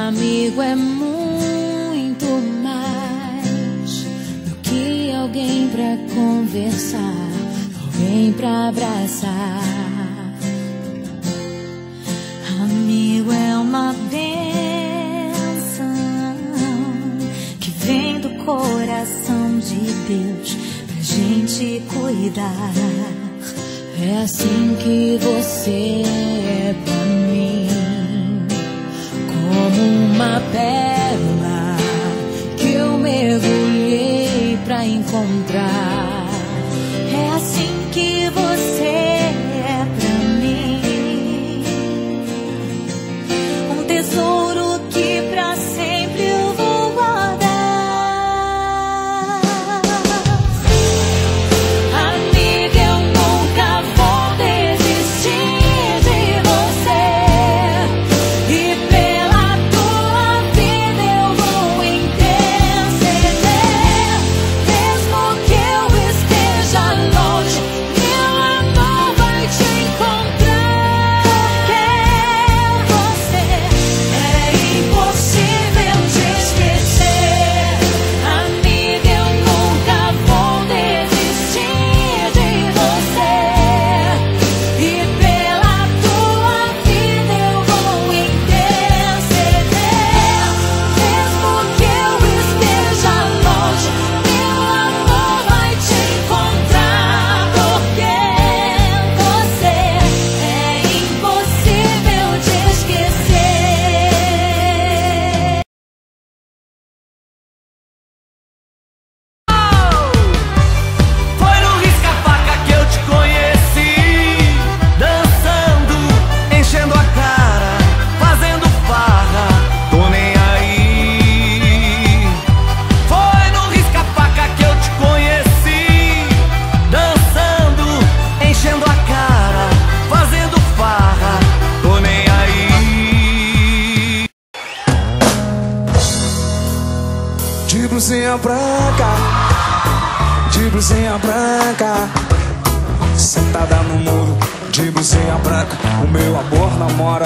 Amigo é muito mais do que alguém pra conversar, alguém pra abraçar. Amigo é uma bênção que vem do coração de Deus pra gente cuidar. É assim que você é pra mim, como uma pérola que eu mergulhei pra encontrar. É assim que você é pra mim, um tesouro que pra sempre eu vou guardar. Amiga, eu nunca vou desistir de você, e pela tua vida eu vou interceder. Mesmo que eu esteja longe, meu amor vai te encontrar. Porque você é impossível de esquecer. Amiga, eu nunca vou desistir de você, e pela tua vida eu vou interceder. Mesmo que eu esteja longe, meu amor vai te encontrar. Porque você é impossível de esquecer. Foi no risca-faca que eu te conheci, dançando, enchendo a cara, fazendo farra, tô nem aí. Foi no risca-faca que eu te conheci, dançando, enchendo a cara, fazendo farra, tô nem aí. De blusinha branca, de blusinha branca, sentada no muro, de blusinha branca, o meu amor namora.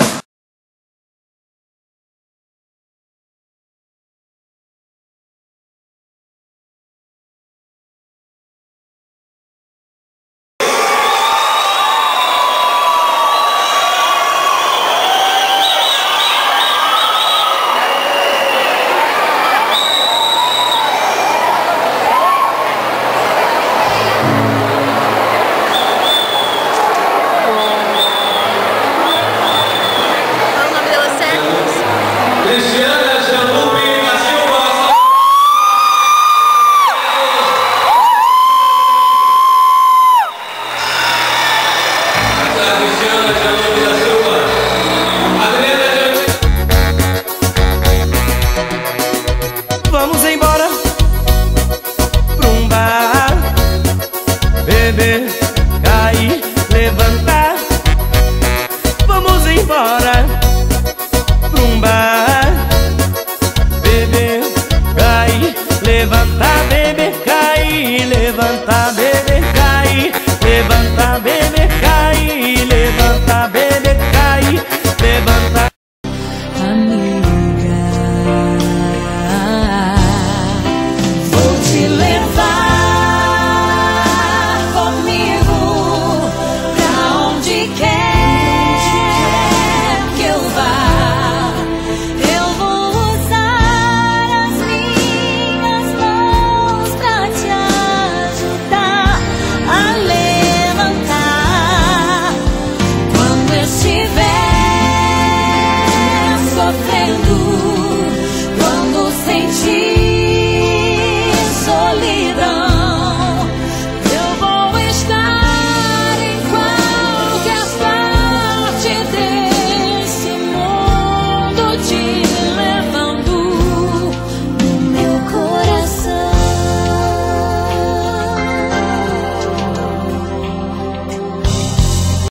Qual o nome dela certo? Vamos embora pra um bar, beber, cair, levantar. Vamos embora